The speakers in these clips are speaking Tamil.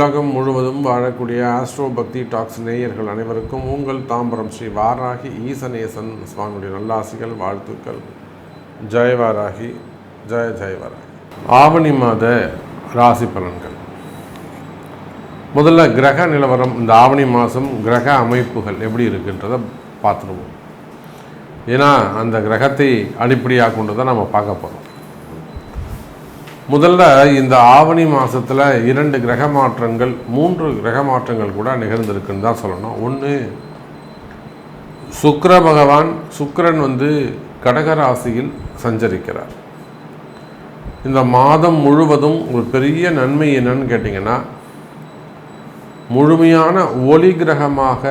உலகம் முழுவதும் வாழக்கூடிய ஆஸ்ட்ரோ பக்தி டாக்ஸ் நேயர்கள் அனைவருக்கும் உங்கள் தாம்பரம் ஸ்ரீ வாராகி ஈசனேசன் சுவாமியுடைய நல்லாசிகள், வாழ்த்துக்கள். ஜெய் வாராகி, ஜெய ஜெய் வாராகி. ஆவணி மாத ராசி பலன்கள். முதல்ல கிரக நிலவரம், இந்த ஆவணி மாதம் கிரக அமைப்புகள் எப்படி இருக்குன்றதை பார்த்துருவோம். ஏன்னா அந்த கிரகத்தை அடிப்படையாக கொண்டு தான் நம்ம பார்க்க போகிறோம். முதல்ல இந்த ஆவணி மாதத்தில் 2 கிரக மாற்றங்கள், 3 கிரக மாற்றங்கள் கூட நிகழ்ந்திருக்குன்னு தான் சொல்லணும். ஒன்று, சுக்கிர பகவான், சுக்கிரன் கடகராசியில் சஞ்சரிக்கிறார். இந்த மாதம் முழுவதும் ஒரு பெரிய நன்மை என்னன்னு கேட்டிங்கன்னா, முழுமையான ஒளி கிரகமாக,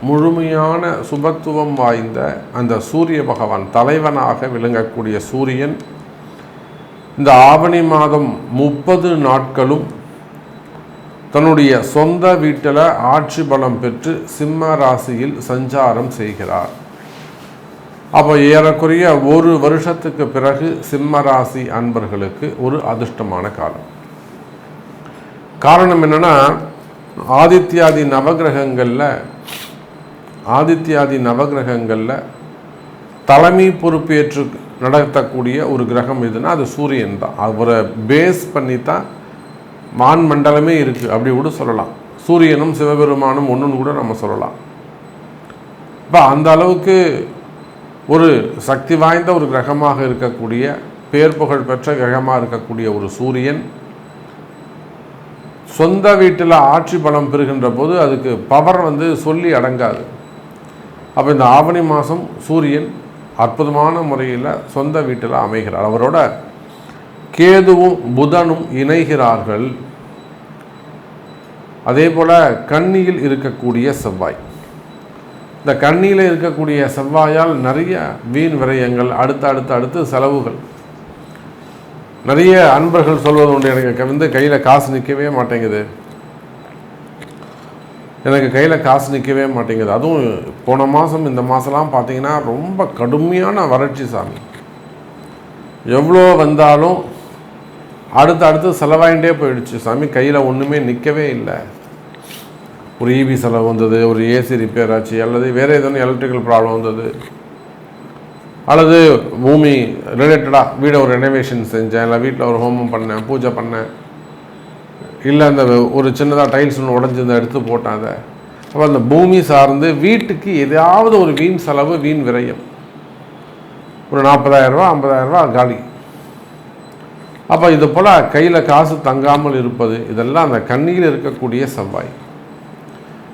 முழுமையான சுபத்துவம் வாய்ந்த அந்த சூரிய பகவான், தலைவனாக விளங்கக்கூடிய சூரியன் இந்த ஆவணி மாதம் 30 நாட்களும் தன்னுடைய சொந்த வீட்டில் ஆட்சி பலம் பெற்று சிம்ம ராசியில் சஞ்சாரம் செய்கிறார். அப்போ ஏறக்குறைய 1 வருஷத்துக்கு பிறகு சிம்ம ராசி அன்பர்களுக்கு ஒரு அதிர்ஷ்டமான காலம். காரணம் என்னன்னா, ஆதித்யாதி நவகிரகங்களில் தலைமை பொறுப்பேற்று நடத்தக்கூடிய ஒரு கிரகம் எதுனா அது சூரியன் தான். அவரை பேஸ் பண்ணி தான் வான் மண்டலமே இருக்குது, அப்படி கூட சொல்லலாம். சூரியனும் சிவபெருமானும் ஒன்றுன்னு கூட நம்ம சொல்லலாம். இப்போ அந்த அளவுக்கு ஒரு சக்தி வாய்ந்த ஒரு கிரகமாக இருக்கக்கூடிய, பேர் புகழ் பெற்ற கிரகமாக இருக்கக்கூடிய ஒரு சூரியன் சொந்த வீட்டில் ஆட்சி பலம் பெறுகின்ற போது அதுக்கு பவர் சொல்லி அடங்காது. அப்போ இந்த ஆவணி மாதம் சூரியன் அற்புதமான முறையில் சொந்த வீட்டில் அமைகிறார். அவரோட கேதுவும் புதனும் இணைகிறார்கள். அதே போல் கன்னியில் இருக்கக்கூடிய செவ்வாய், இந்த கன்னியில் இருக்கக்கூடிய செவ்வாயால் நிறைய வீண் விரயங்கள், அடுத்து செலவுகள். நிறைய அன்பர்கள் சொல்வது உண்டு, எனக்கு கையில் காசு நிற்கவே மாட்டேங்குது, அதுவும் போன மாதம் இந்த மாதம்லாம் பார்த்தீங்கன்னா ரொம்ப கடுமையான வறட்சி சாமி. எவ்வளோ வந்தாலும் அடுத்து செலவாயிண்டே போயிடுச்சு சாமி, கையில் ஒன்றுமே நிற்கவே இல்லை. ஒரு இபி செலவு வந்தது, ஒரு ஏசி ரிப்பேர் ஆச்சு, அல்லது வேறு ஏதோ எலக்ட்ரிக்கல் ப்ராப்ளம் வந்தது, அல்லது பூமி ரிலேட்டடாக வீடை ஒரு ரெனோவேஷன் செஞ்சேன், இல்லை வீட்டில் ஒரு ஹோமம் பண்ணேன், பூஜை பண்ணேன், இல்லை அந்த ஒரு சின்னதாக டைல்ஸ் ஒன்று உடஞ்சிருந்த எடுத்து போட்டேன். அதை அப்போ அந்த பூமி சார்ந்து வீட்டுக்கு எதாவது ஒரு வீண் செலவு, வீண் விரயம், ஒரு 40,000 ரூபா 50,000 ரூபா காலி. அப்போ இது போல் கையில் காசு தங்காமல் இருப்பது, இதெல்லாம் அந்த கண்ணியில் இருக்கக்கூடிய செவ்வாய்.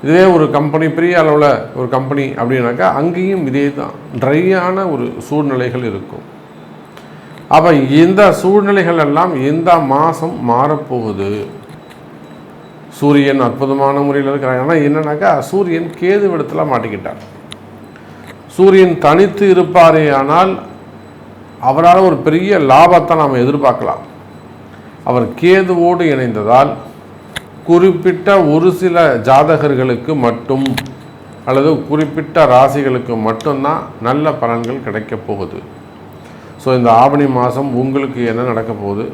இதுவே ஒரு கம்பெனி, பெரிய அளவில் ஒரு கம்பெனி அப்படின்னாக்கா அங்கேயும் இதே தான், ட்ரையான ஒரு சூழ்நிலைகள் இருக்கும். அப்போ இந்த சூழ்நிலைகள் எல்லாம் இந்த மாதம் மாறப்போகுது. சூரியன் அற்புதமான முறையில் இருக்கிறார். ஆனால் என்னன்னாக்கா, சூரியன் கேது இடத்துல மாட்டிக்கிட்டார். சூரியன் தனித்து இருப்பாரே ஆனால் அவரால் ஒரு பெரிய லாபத்தை நாம் எதிர்பார்க்கலாம். அவர் கேதுவோடு இணைந்ததால் குறிப்பிட்ட ஒரு சில ஜாதகர்களுக்கு மட்டும், அல்லது குறிப்பிட்ட ராசிகளுக்கு மட்டும்தான் நல்ல பலன்கள் கிடைக்கப் போகுது. ஸோ இந்த ஆவணி மாதம் உங்களுக்கு என்ன நடக்க போகுது,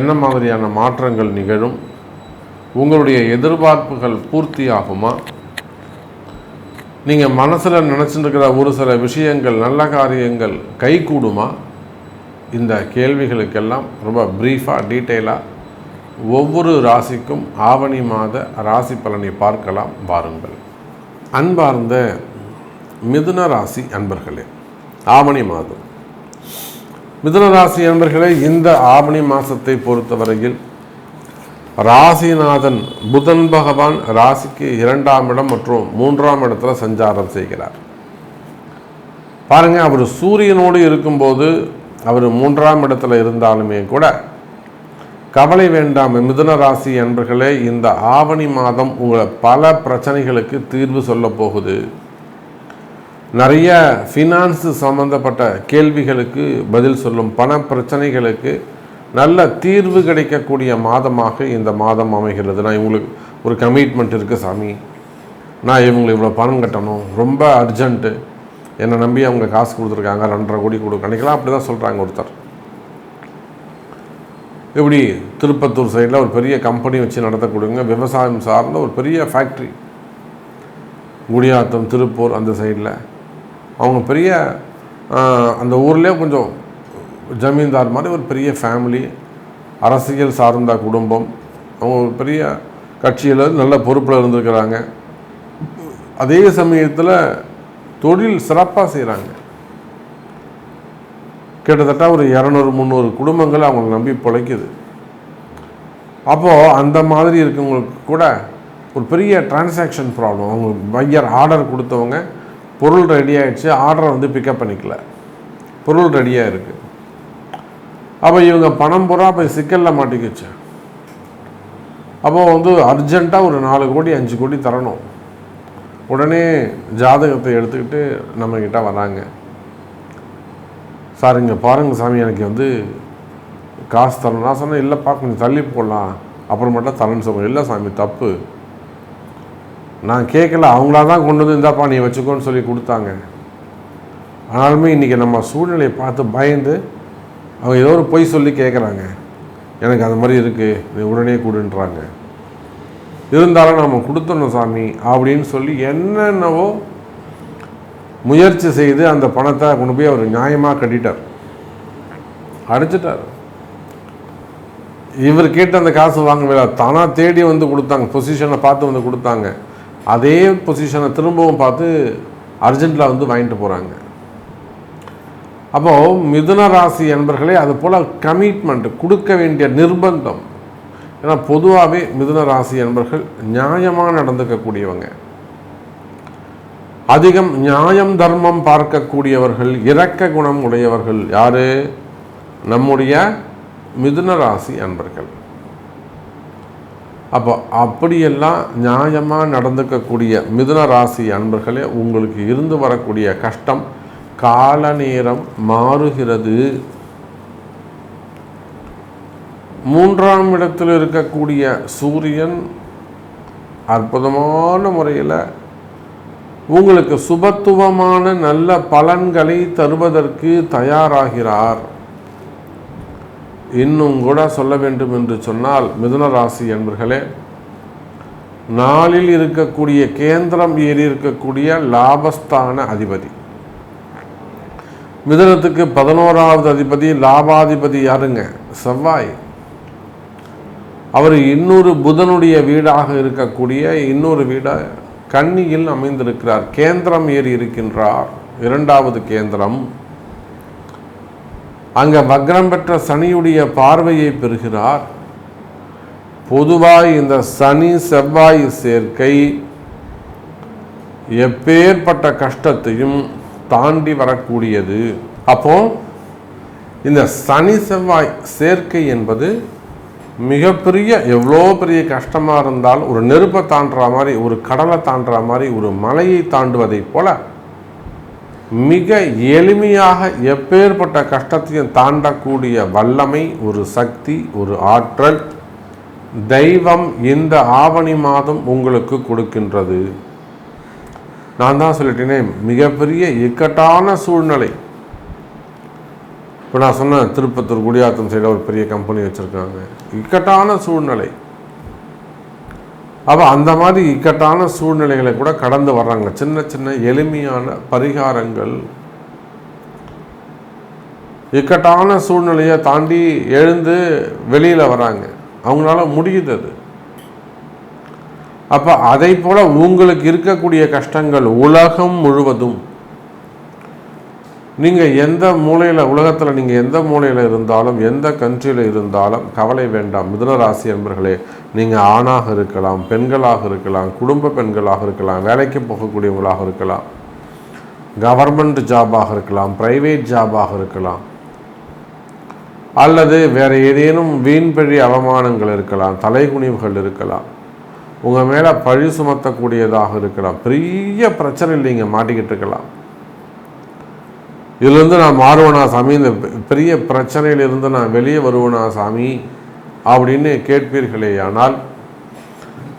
என்ன மாதிரியான மாற்றங்கள் நிகழும், உங்களுடைய எதிர்பார்ப்புகள் பூர்த்தி ஆகுமா, நீங்கள் மனசில் நினச்சிருக்கிற ஒரு சில விஷயங்கள், நல்ல காரியங்கள் கைகூடுமா, இந்த கேள்விகளுக்கெல்லாம் ரொம்ப ப்ரீஃபாக டீட்டெயிலாக ஒவ்வொரு ராசிக்கும் ஆவணி மாத ராசி பலனை பார்க்கலாம் வாருங்கள். அன்பார்ந்த மிதுன ராசி அன்பர்களே, ஆவணி மாதம் மிதுன ராசி அன்பர்களே, இந்த ஆவணி மாதத்தை பொறுத்தவரையில் ராசிநாதன் புதன் பகவான் ராசிக்கு 2ஆம் இடம் மற்றும் 3ஆம் இடத்துல சஞ்சாரம் செய்கிறார். பாருங்கள், அவர் சூரியனோடு இருக்கும்போது அவர் 3ஆம் இடத்துல இருந்தாலுமே கூட கவலை வேண்டாம் மிதுன ராசி அன்பர்களே. இந்த ஆவணி மாதம் உங்களை பல பிரச்சனைகளுக்கு தீர்வு சொல்ல போகுது. நிறைய ஃபினான்ஸு சம்மந்தப்பட்ட கேள்விகளுக்கு பதில் சொல்லும், பண பிரச்சனைகளுக்கு நல்ல தீர்வு கிடைக்கக்கூடிய மாதமாக இந்த மாதம் அமைகிறது. நான் இவங்களுக்கு ஒரு கமிட்மெண்ட் இருக்குது சாமி, நான் இவங்களுக்கு இவ்வளோ பணம் கட்டணும், ரொம்ப அர்ஜென்ட்டு, என்னை நம்பி அவங்க காசு கொடுத்துருக்காங்க, 2.5 கோடி கொடுக்க நினைக்கலாம், அப்படி தான் சொல்கிறாங்க ஒருத்தர். இப்படி திருப்பத்தூர் சைடில் ஒரு பெரிய கம்பெனி வச்சு நடத்தக்கூடியவங்க, விவசாயம் சார்ந்த ஒரு பெரிய ஃபேக்ட்ரி, குடியாத்தம், திருப்பூர் அந்த சைடில் அவங்க பெரிய அந்த ஊர்லேயே கொஞ்சம் ஜமீன்தார் மாதிரி ஒரு பெரிய ஃபேமிலி, அரசியல் சார்ந்த குடும்பம், அவங்க ஒரு பெரிய கட்சியில் நல்ல பொறுப்பில் இருந்திருக்கிறாங்க. அதே சமயத்தில் தொழில் சிறப்பாக செய்கிறாங்க. கிட்டத்தட்ட ஒரு 200-300 குடும்பங்கள் அவங்களை நம்பி பிழைக்குது. அப்போது அந்த மாதிரி இருக்கவங்களுக்கு கூட ஒரு பெரிய டிரான்சாக்ஷன் ப்ராப்ளம். அவங்க பையர் ஆர்டர் கொடுத்தவங்க பொருள் ரெடி ஆகிடுச்சு, ஆர்டரை பிக்கப் பண்ணிக்கல, பொருள் ரெடியாக இருக்குது. அப்போ இவங்க பணம் பூரா போய் சிக்கலில் மாட்டிக்கிச்சு. அப்போது அர்ஜெண்ட்டாக ஒரு 4 கோடி 5 கோடி தரணும். உடனே ஜாதகத்தை எடுத்துக்கிட்டு நம்மக்கிட்ட வராங்க. சார் இங்கே பாருங்கள் சாமி, எனக்கு காசு தரணும். நான் சொன்னேன், இல்லைப்பா கொஞ்சம் தள்ளி போடலாம், அப்புறமேட்டா தரேன்னு சொல்லுவேன். இல்லை சாமி தப்பு, நான் கேட்கல, அவங்களா தான் கொண்டு வந்து இந்தாப்பா நீ வச்சுக்கோன்னு சொல்லி கொடுத்தாங்க. ஆனாலுமே இன்றைக்கி நம்ம சூழ்நிலையை பார்த்து பயந்து அவங்க ஏதோ ஒரு பொய் சொல்லி கேட்குறாங்க, எனக்கு அந்த மாதிரி இருக்குது, நீ உடனே கொடுன்றாங்க. இருந்தாலும் நம்ம கொடுத்துடணும் சாமி அப்படின்னு சொல்லி என்னென்னவோ முயற்சி செய்து அந்த பணத்தை கொண்டு போய் அவர் நியாயமாக கட்டிட்டார், அடிச்சிட்டார். இவர் கேட்டு அந்த காசு வாங்கவே தானாக தேடி கொடுத்தாங்க, பொசிஷனை பார்த்து கொடுத்தாங்க. அதே பொசிஷனை திரும்பவும் பார்த்து அர்ஜென்ட்டில் வாங்கிட்டு போகிறாங்க. அப்போது மிதுன ராசி என்பர்களே அது போல் கமிட்மெண்ட் கொடுக்க வேண்டிய நிர்பந்தம். ஏன்னா பொதுவாகவே மிதுன ராசி என்பர்கள் நியாயமாக நடந்துக்கக்கூடியவங்க, அதிகம் நியாயம் தர்மம் பார்க்கக்கூடியவர்கள், இரக்க குணம் உடையவர்கள். யார்? நம்முடைய மிதுன ராசி அன்பர்கள். அப்போ அப்படியெல்லாம் நியாயமாக நடந்துக்கக்கூடிய மிதுன ராசி அன்பர்களே, உங்களுக்கு இருந்து வரக்கூடிய கஷ்டம் கால நேரம் மாறுகிறது. 3ஆம் இடத்தில் இருக்கக்கூடிய சூரியன் அற்புதமான முறையில் உங்களுக்கு சுபத்துவமான நல்ல பலன்களை தருவதற்கு தயாராகிறார். இன்னும் கூட சொல்ல வேண்டும் என்று சொன்னால் மிதுன ராசி என்பர்களே, நாளில் இருக்கக்கூடிய கேந்திரம் ஏறி இருக்கக்கூடிய லாபஸ்தான அதிபதி, மிதுனத்துக்கு 11வது அதிபதி லாபாதிபதி யாருங்க? செவ்வாய். அவர் இன்னொரு புதனுடைய வீடாக இருக்கக்கூடிய இன்னொரு வீடா கன்னியில் அமைந்திருக்கிறார். கேந்திரம் ஏறி இருக்கின்றார், 2வது கேந்திரம். அங்க வக்ரம் பெற்ற சனியுடைய பார்வையை பெறுகிறார். பொதுவாய் இந்த சனி செவ்வாய் சேர்க்கை எப்பேற்பட்ட கஷ்டத்தையும் தாண்டி வரக்கூடியது. அப்போ இந்த சனி செவ்வாய் சேர்க்கை என்பது மிகப்பெரிய, எவ்வளோ பெரிய கஷ்டமாக இருந்தால் ஒரு நெருப்பை தாண்டுற மாதிரி, ஒரு கடலை தாண்டுற மாதிரி, ஒரு மலையை தாண்டுவதை போல மிக எளிமையாக எப்பேற்பட்ட கஷ்டத்தையும் தாண்டக்கூடிய வல்லமை, ஒரு சக்தி, ஒரு ஆற்றல் தெய்வம் இந்த ஆவணி மாதம் உங்களுக்கு கொடுக்கின்றது. நான் தான் சொல்லிட்டேனே, மிகப்பெரிய இக்கட்டான சூழ்நிலை. இப்போ நான் சொன்ன திருப்பத்தூர் குடியாத்தம் சைடில் ஒரு பெரிய கம்பெனி வச்சுருக்காங்க, இக்கட்டான சூழ்நிலை. அப்போ அந்த மாதிரி இக்கட்டான சூழ்நிலைகளை கூட கடந்து வர்றாங்க. சின்ன சின்ன எளிமையான பரிகாரங்கள், இக்கட்டான சூழ்நிலையை தாண்டி எழுந்து வெளியில் வராங்க, அவங்களால முடியுது அது. அப்போ அதை போல் உங்களுக்கு இருக்கக்கூடிய கஷ்டங்கள் உலகம் முழுவதும், நீங்கள் எந்த மூலையில், உலகத்தில் நீங்கள் எந்த மூலையில் இருந்தாலும், எந்த கண்ட்ரியில் இருந்தாலும் கவலை வேண்டாம் மிதுன ராசி என்பர்களே. நீங்கள் ஆணாக இருக்கலாம், பெண்களாக இருக்கலாம், குடும்ப பெண்களாக இருக்கலாம், வேலைக்கு போகக்கூடியவங்களாக இருக்கலாம், கவர்மெண்ட் ஜாபாக இருக்கலாம், ப்ரைவேட் ஜாபாக இருக்கலாம், அல்லது வேறு ஏதேனும் வீண்பழி அவமானங்கள் இருக்கலாம், தலைகுனிவுகள் இருக்கலாம், உங்கள் மேலே பழி சுமத்தக்கூடியதாக இருக்கலாம், பெரிய பிரச்சனை இல்லைங்க மாட்டிக்கிட்டு இருக்கலாம். இதுலேருந்து நான் மாறுவனா சாமி, இந்த பெரிய பிரச்சனையிலிருந்து நான் வெளியே வருவனா சாமி அப்படின்னு கேட்பீர்களே, ஆனால்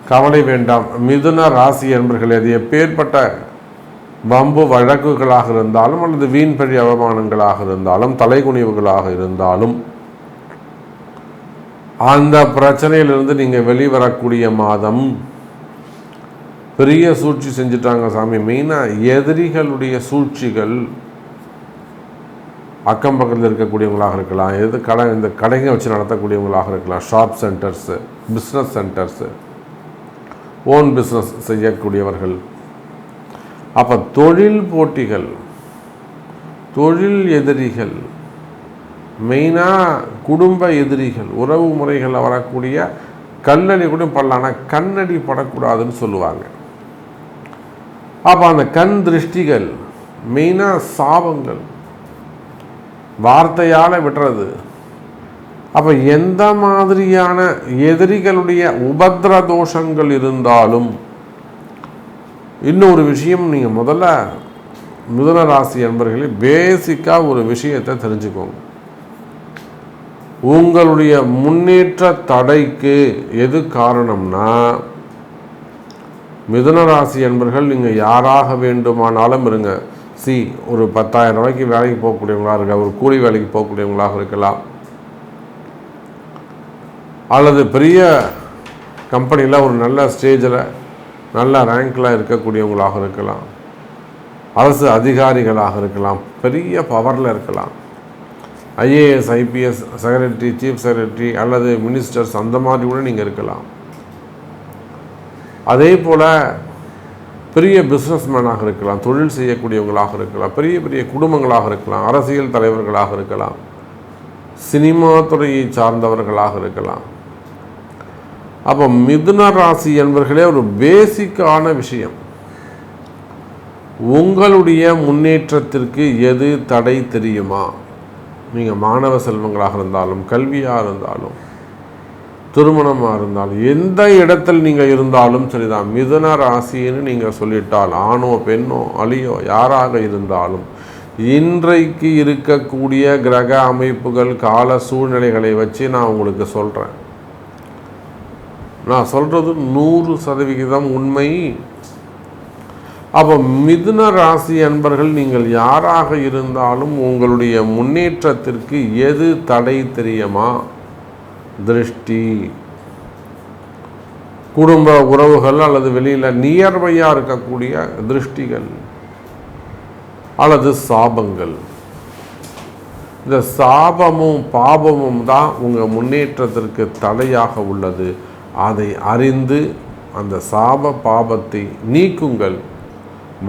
கவலை வேண்டாம் மிதுன ராசி என்பர்களே. அது எப்பேற்பட்ட வம்பு வழக்குகளாக இருந்தாலும், அல்லது வீண்பழி அவமானங்களாக இருந்தாலும், தலைகுனிவுகளாக இருந்தாலும், அந்த பிரச்சனையிலிருந்து நீங்கள் வெளிவரக்கூடிய மாதம். பெரிய சூழ்ச்சி செஞ்சுட்டாங்க சாமி. மெயினாக எதிரிகளுடைய சூழ்ச்சிகள் அக்கம் பக்கத்தில் இருக்கக்கூடியவங்களாக இருக்கலாம், இந்த கடைங்க வச்சு நடத்தக்கூடியவங்களாக இருக்கலாம், shop centres, business centres, own business செய்யக்கூடியவர்கள். அப்போ தொழில் போட்டிகள், தொழில் எதிரிகள், மெயினாக குடும்ப எதிரிகள், உறவு முறைகளில் வரக்கூடிய கல்லடி கூட படலாம், ஆனால் கண்ணடி படக்கூடாதுன்னு சொல்லுவாங்க. அப்போ அந்த கண் திருஷ்டிகள், மெயினாக சாபங்கள், வார்த்தையால் விடுறது. அப்போ எந்த மாதிரியான எதிரிகளுடைய உபத்திர தோஷங்கள் இருந்தாலும், இன்னொரு விஷயம் நீங்கள் முதல்ல மிதுன ராசி என்பர்களே பேசிக்காக ஒரு விஷயத்தை தெரிஞ்சுக்கோங்க. உங்களுடைய முன்னேற்ற தடைக்கு எது காரணம்னா, மிதுன ராசி என்பர்கள் நீங்கள் யாராக வேண்டுமானாலும் இருங்க. ஒரு 10,000 ரூபாய்க்கு வேலைக்கு போகக்கூடியவங்களாக இருக்கலாம், ஒரு கூலி வேலைக்கு போகக்கூடியவங்களாக இருக்கலாம், அல்லது பெரிய கம்பெனியில் ஒரு நல்ல ஸ்டேஜில் நல்ல ரேங்கில் இருக்கக்கூடியவங்களாக இருக்கலாம், அரசு அதிகாரிகளாக இருக்கலாம், பெரிய பவரில் இருக்கலாம், IAS IPS secretary, chief secretary அல்லது மினிஸ்டர்ஸ், அந்த மாதிரி கூட நீங்கள் இருக்கலாம். அதே போல் பெரிய பிஸ்னஸ்மேனாக இருக்கலாம், தொழில் செய்யக்கூடியவங்களாக இருக்கலாம், பெரிய பெரிய குடும்பங்களாக இருக்கலாம், அரசியல் தலைவர்களாக இருக்கலாம், சினிமா துறையை சார்ந்தவர்களாக இருக்கலாம். அப்போ மிதுன ராசி என்பர்களே ஒரு பேசிக்கான விஷயம், உங்களுடைய முன்னேற்றத்திற்கு எது தடை தெரியுமா? நீங்கள் மாணவ செல்வங்களாக இருந்தாலும், கல்வியாக இருந்தாலும், திருமணமாக இருந்தாலும், எந்த இடத்தில் நீங்கள் இருந்தாலும் சரிதான், மிதுன ராசின்னு நீங்கள் சொல்லிட்டால், ஆணோ பெண்ணோ அழியோ யாராக இருந்தாலும், இன்றைக்கு இருக்கக்கூடிய கிரக அமைப்புகள், கால சூழ்நிலைகளை வச்சு நான் உங்களுக்கு சொல்கிறேன். நான் சொல்கிறது 100% உண்மை. அப்போ மிதுன ராசி அன்பர்கள் நீங்கள் யாராக இருந்தாலும் உங்களுடைய முன்னேற்றத்திற்கு எது தடை தெரியுமா? திருஷ்டி, குடும்ப உறவுகள் அல்லது வெளியில் நியர்பையாக இருக்கக்கூடிய திருஷ்டிகள் அல்லது சாபங்கள். இந்த சாபமும் பாபமும் தான் உங்கள் முன்னேற்றத்திற்கு தடையாக உள்ளது. அதை அறிந்து அந்த சாப பாபத்தை நீக்குங்கள்.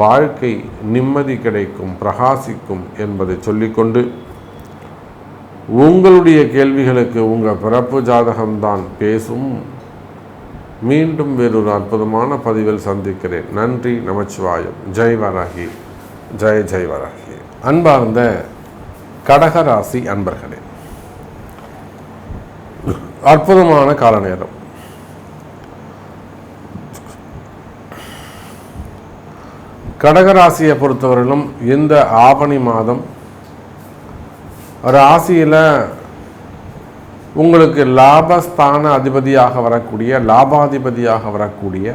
வாழ்க்கை நிம்மதி கிடைக்கும், பிரகாசிக்கும் என்பதை சொல்லிக்கொண்டு, உங்களுடைய கேள்விகளுக்கு உங்கள் பிறப்பு ஜாதகம்தான் பேசும். மீண்டும் வேறொரு அற்புதமான பதிவில் சந்திக்கிறேன். நன்றி, நமச்சிவாயம். ஜெய் வராகி, ஜெய் ஜெய் வராகி. அன்பார்ந்த கடகராசி அன்பர்களே, அற்புதமான கால நேரம். கடகராசியை பொறுத்தவரையிலும் இந்த ஆவணி மாதம் ராசியில் உங்களுக்கு லாபஸ்தான அதிபதியாக வரக்கூடிய, லாபாதிபதியாக வரக்கூடிய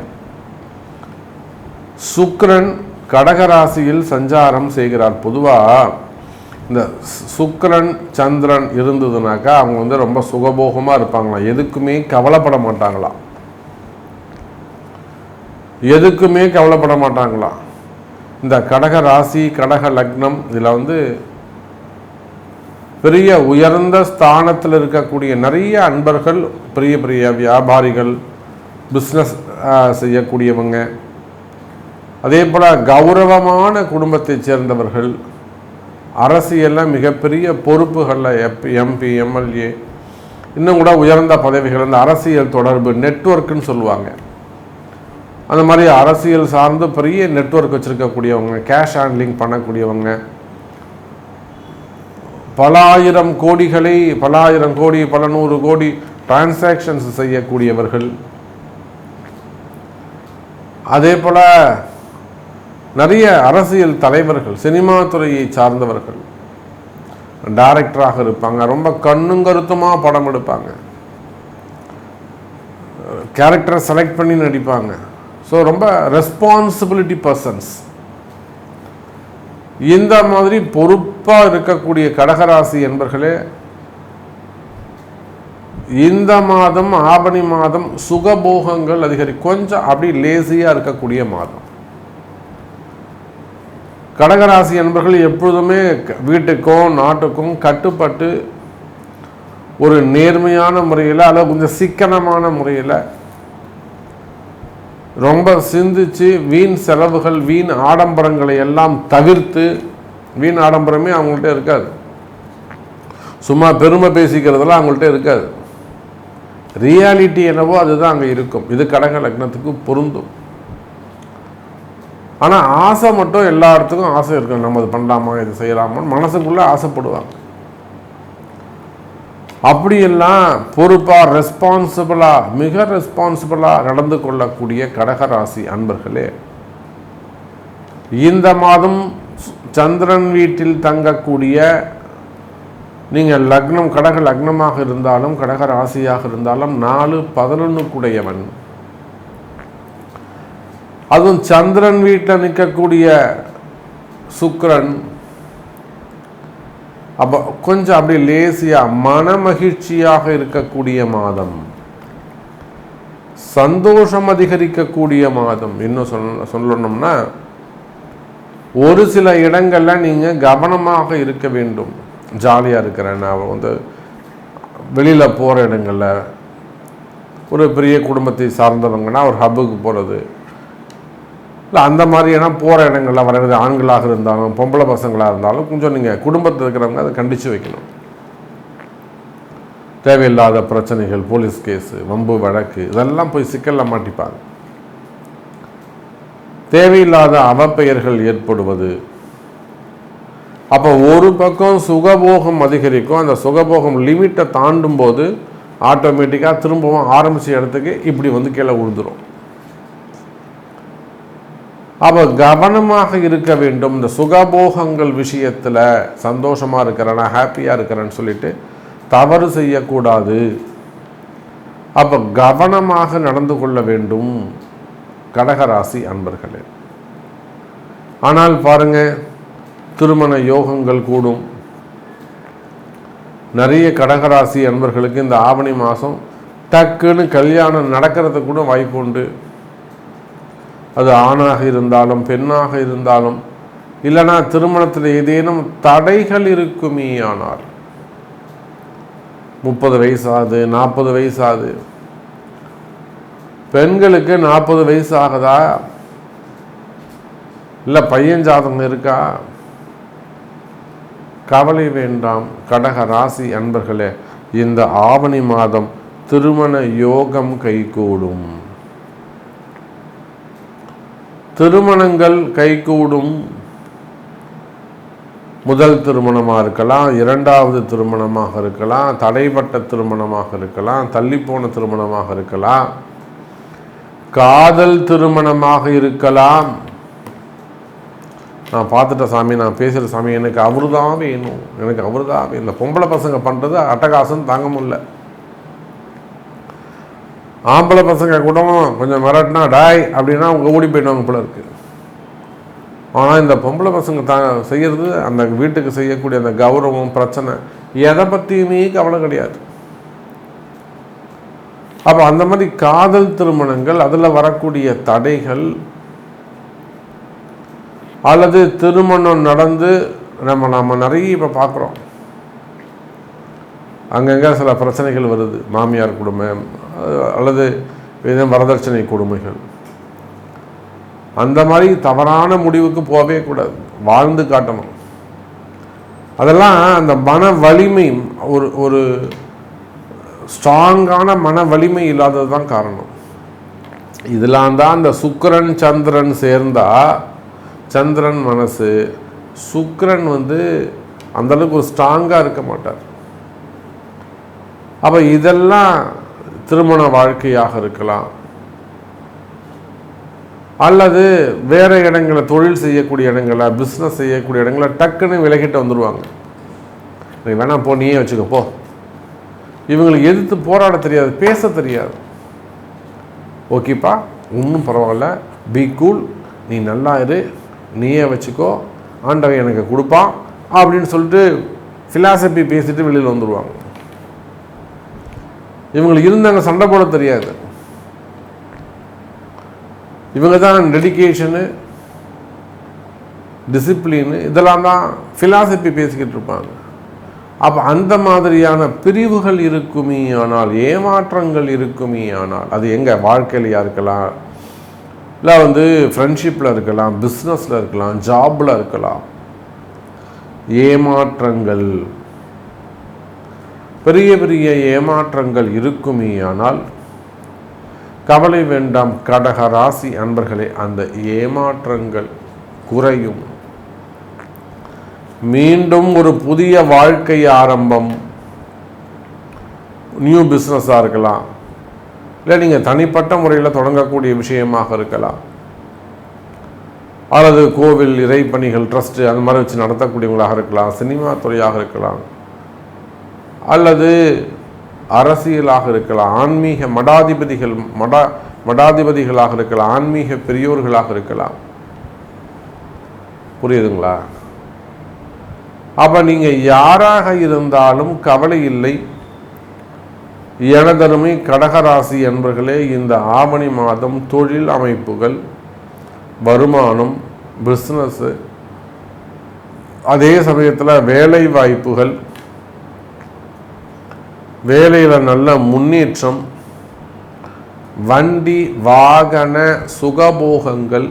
சுக்கிரன் கடகராசியில் சஞ்சாரம் செய்கிறார். பொதுவாக இந்த சுக்கிரன் சந்திரன் இருந்ததுனாக்கா அவங்க ரொம்ப சுகபோகமாக இருப்பாங்களாம், எதுக்குமே கவலைப்பட மாட்டாங்களாம், எதுக்குமே கவலைப்பட மாட்டாங்களாம். இந்த கடக ராசி, கடக லக்னம், இதில் பெரிய உயர்ந்த ஸ்தானத்தில் இருக்கக்கூடிய நிறைய அன்பர்கள், பெரிய பெரிய வியாபாரிகள், பிஸ்னஸ் செய்யக்கூடியவங்க, அதே போல் கௌரவமான குடும்பத்தை சேர்ந்தவர்கள், அரசியலில் மிகப்பெரிய பொறுப்புகளில் எம்பி, எம்எல்ஏ, இன்னும் கூட உயர்ந்த பதவிகள், அந்த அரசியல் தொடர்பு நெட்வொர்க்குன்னு சொல்லுவாங்க. அந்த மாதிரி அரசியல் சார்ந்து பெரிய நெட்வொர்க் வச்சுருக்கக்கூடியவங்க, கேஷ் ஹேண்ட்லிங் பண்ணக்கூடியவங்க, பல ஆயிரம் கோடிகளை, பல ஆயிரம் கோடி, பல 100 கோடி டிரான்சாக்ஷன்ஸ் செய்யக்கூடியவர்கள், அதே போல் நிறைய அரசியல் தலைவர்கள், சினிமா துறையை சார்ந்தவர்கள், டைரக்டராக இருப்பாங்க, ரொம்ப கண்ணும் கருத்துமாக படம் எடுப்பாங்க, கேரக்டரை செலக்ட் பண்ணி நடிப்பாங்க. ஸோ ரொம்ப ரெஸ்பான்சிபிலிட்டி பர்சன்ஸ். இந்த மாதிரி பொறுப்பாக இருக்கக்கூடிய கடகராசி என்பர்களே இந்த மாதம் ஆவணி மாதம் சுகபோகங்கள் கொஞ்சம் அப்படி லேசியாக இருக்கக்கூடிய மாதம். கடகராசி என்பவர்கள் எப்பொழுதுமே வீட்டுக்கும் நாட்டுக்கும் கட்டுப்பட்டு ஒரு நேர்மையான முறையில் அல்லது கொஞ்சம் சிக்கனமான முறையில் ரொம்ப சிந்திச்சு வீண் செலவுகள் வீண் ஆடம்பரங்களை எல்லாம் தவிர்த்து, வீண் ஆடம்பரமே அவங்கள்ட்ட இருக்காது, சும்மா பெருமை பேசிக்கிறதெல்லாம் அவங்கள்ட்ட இருக்காது, ரியாலிட்டி என்னவோ அதுதான் அங்கே இருக்கும். இது கடக லக்னத்துக்கு பொருந்தும். ஆனால் ஆசை மட்டும் எல்லா இடத்துக்கும் ஆசை இருக்கும். நம்ம இது பண்ணலாமா, இது செய்யலாமான்னு மனசுக்குள்ளே ஆசைப்படுவாங்க. அப்படியெல்லாம் பொறுப்பாக ரெஸ்பான்சிபிளாக மிக ரெஸ்பான்சிபிளாக நடந்து கொள்ளக்கூடிய கடகராசி அன்பர்களே, இந்த மாதம் சந்திரன் வீட்டில் தங்கக்கூடிய நீங்கள் லக்னம் கடக லக்னமாக இருந்தாலும் கடக ராசியாக இருந்தாலும் 4-11 அதுவும் சந்திரன் வீட்டில் நிற்கக்கூடிய சுக்கிரன் அப்போ கொஞ்சம் அப்படி லேசியாக மன மகிழ்ச்சியாக இருக்கக்கூடிய மாதம், சந்தோஷம் அதிகரிக்கக்கூடிய மாதம். இன்னும் சொல்லணும்னா ஒரு சில இடங்களில் நீங்கள் கவனமாக இருக்க வேண்டும். ஜாலியாக இருக்கிறேன், நான் வெளியில் போகிற இடங்களில் ஒரு பெரிய குடும்பத்தை சார்ந்தவங்கன்னா ஒரு ஹப்புக்கு போகிறது இல்லை, அந்த மாதிரியான போகிற இடங்களில் வர்றது ஆண்களாக இருந்தாலும் பொம்பளை பசங்களாக இருந்தாலும் கொஞ்சம் நீங்கள் குடும்பத்தில் இருக்கிறவங்க அதை கண்டித்து வைக்கணும். தேவையில்லாத பிரச்சனைகள், போலீஸ் கேஸு, வம்பு வழக்கு இதெல்லாம் போய் சிக்கலில் மாட்டிப்பாங்க. தேவையில்லாத அவப்பெயர்கள் ஏற்படுவது. அப்போ ஒரு பக்கம் சுகபோகம் அதிகரிக்கும், அந்த சுகபோகம் லிமிட்டை தாண்டும் போது ஆட்டோமேட்டிக்காக திரும்பவும் ஆரம்பித்த இடத்துக்கு இப்படி கீழே விழுந்துடும். அப்போ கவனமாக இருக்க வேண்டும். இந்த சுகபோகங்கள் விஷயத்தில் சந்தோஷமாக இருக்கிறேன்னா ஹாப்பியாக இருக்கிறேன்னு சொல்லிட்டு தவறு செய்யக்கூடாது. அப்போ கவனமாக நடந்து கொள்ள வேண்டும் கடகராசி அன்பர்களே. ஆனால் பாருங்க, திருமண யோகங்கள் கூடும். நிறைய கடகராசி அன்பர்களுக்கு இந்த ஆவணி மாதம் டக்குன்னு கல்யாணம் நடக்கிறதுக்கு கூட வாய்ப்பு உண்டு. அது ஆணாக இருந்தாலும் பெண்ணாக இருந்தாலும், இல்லைனா திருமணத்தில் ஏதேனும் தடைகள் இருக்குமே. ஆனால் 30 வயசாகுது, 40 வயசாகுது, பெண்களுக்கு 40 வயசு ஆகுதா, இல்லை பையன் ஜாதகம் இருக்கா, கவலை வேண்டாம் கடக ராசி அன்பர்களே. இந்த ஆவணி மாதம் திருமண யோகம் கைகூடும், திருமணங்கள் கைகூடும். முதல் திருமணமாக இருக்கலாம், இரண்டாவது திருமணமாக இருக்கலாம், தடைப்பட்ட திருமணமாக இருக்கலாம், தள்ளிப்போன திருமணமாக இருக்கலாம், காதல் திருமணமாக இருக்கலாம். நான் பார்த்துட்டேன் சாமி, நான் பேசுகிற சாமி, எனக்கு அவரு தான் வேணும், எனக்கு அவரு தான் வேணும். இந்த பொம்பளை பசங்க பண்ணுறது அட்டகாசம் தாங்க முடியல. ஆம்பளை பசங்க கூட கொஞ்சம் மிரட்டினா டாய் அப்படின்னா அவங்க ஓடி போயிடுவாங்க போல இருக்கு. ஆனால் இந்த பொம்பளை பசங்க செய்கிறது, அந்த வீட்டுக்கு செய்யக்கூடிய அந்த கௌரவம் பிரச்சனை எதை பற்றியுமே கவலை கிடையாது. அப்போ அந்த மாதிரி காதல் திருமணங்கள், அதில் வரக்கூடிய தடைகள், அல்லது திருமணம் நடந்து நம்ம நிறைய இப்போ பார்க்குறோம், அங்கங்கே சில பிரச்சனைகள் வருது. மாமியார் குடும்பம் அல்லது ஏதேனும் வரதட்சணை கொடுமைகள், அந்த மாதிரி தவறான முடிவுக்கு போகவே கூடாது, வாழ்ந்து காட்டணும். அதெல்லாம் அந்த மன வலிமை, ஒரு ஸ்ட்ராங்கான மன வலிமை இல்லாதது தான் காரணம். இதெல்லாம் தான் அந்த சுக்கிரன் சந்திரன் சேர்ந்தா, சந்திரன் மனசு, சுக்கிரன் அந்தளவுக்கு ஒரு ஸ்ட்ராங்காக இருக்க மாட்டார். அப்போ இதெல்லாம் திருமண வாழ்க்கையாக இருக்கலாம், அல்லது வேறு இடங்களில் தொழில் செய்யக்கூடிய இடங்களில், பிஸ்னஸ் செய்யக்கூடிய இடங்களில் டக்குன்னு விலகிட்டு வந்துடுவாங்க. எனக்கு வேணாம் போ, நீயே வச்சுக்க போ. இவங்களுக்கு எதிர்த்து போராட தெரியாது, பேச தெரியாது. ஓகேப்பா, ஒன்றும் பரவாயில்ல, பி கூல், நீ நல்லா இரு, நீயே வச்சுக்கோ, ஆண்டவன் எனக்கு கொடுப்பான் அப்படின்னு சொல்லிட்டு ஃபிலாசபி பேசிட்டு வெளியில் வந்துடுவாங்க. இவங்களுக்கு இருந்தாங்க சண்டை போட தெரியாது. இவங்க தான் டெடிகேஷனு, டிசிப்ளின்னு இதெல்லாம் தான் ஃபிலாசபி பேசிக்கிட்டு இருப்பாங்க. அப்போ அந்த மாதிரியான பிரிவுகள் இருக்குமே ஆனால், ஏமாற்றங்கள் இருக்குமே ஆனால், அது எங்கள் வாழ்க்கையிலையா இருக்கலாம், இல்லை ஃப்ரெண்ட்ஷிப்பில் இருக்கலாம், பிஸ்னஸில் இருக்கலாம், ஜாபில் இருக்கலாம். ஏமாற்றங்கள், பெரிய பெரிய ஏமாற்றங்கள் இருக்குமே ஆனால் கவலை வேண்டாம் கடக ராசி அன்பர்களே. அந்த ஏமாற்றங்கள் குறையும். மீண்டும் ஒரு புதிய வாழ்க்கை ஆரம்பம், நியூ பிஸ்னஸாக இருக்கலாம், இல்லை நீங்கள் தனிப்பட்ட முறையில் தொடங்கக்கூடிய விஷயமாக இருக்கலாம், அல்லது கோவில் இறைப்பணிகள் ட்ரஸ்ட்டு அந்த மாதிரி வச்சு நடத்தக்கூடியவங்களாக இருக்கலாம், சினிமா துறையாக இருக்கலாம், அல்லது அரசியலாக இருக்கலாம், ஆன்மீக மடாதிபதிகளாக இருக்கலாம், ஆன்மீக பெரியோர்களாக இருக்கலாம். புரியுதுங்களா? அப்போ நீங்கள் யாராக இருந்தாலும் கவலை இல்லை. எனதருமை கடகராசி என்பர்களே, இந்த ஆவணி மாதம் தொழில் அமைப்புகள், வருமானம், பிஸ்னஸ்ஸு, அதே சமயத்தில் வேலை வாய்ப்புகள், வேலையில் நல்ல முன்னேற்றம், வண்டி வாகன சுகபோகங்கள்,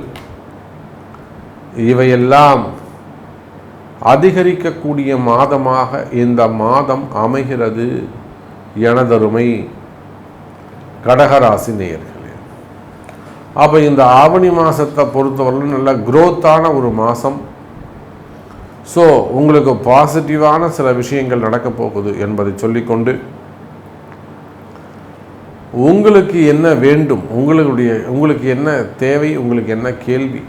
இவையெல்லாம் அதிகரிக்கக்கூடிய மாதமாக இந்த மாதம் அமைகிறது. எனதருமை கடகராசி நேயர்களே, அப்போ இந்த ஆவணி மாதத்தை பொறுத்தவரை நல்ல குரோத்தான ஒரு மாதம். ஸோ உங்களுக்கு பாசிட்டிவான சில விஷயங்கள் நடக்க போகுது என்பதை சொல்லிக்கொண்டு, உங்களுக்கு என்ன வேண்டும், உங்களுக்கு என்ன தேவை, உங்களுக்கு என்ன கேள்வி,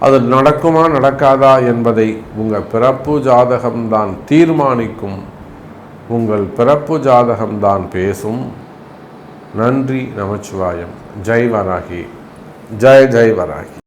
அது நடக்குமா நடக்காதா என்பதை உங்கள் பிறப்பு ஜாதகம்தான் தீர்மானிக்கும். உங்கள் பிறப்பு ஜாதகம்தான் பேசும். நன்றி, நமச்சிவாயம். ஜெய் வராகி, ஜெய் ஜெய் வராகி.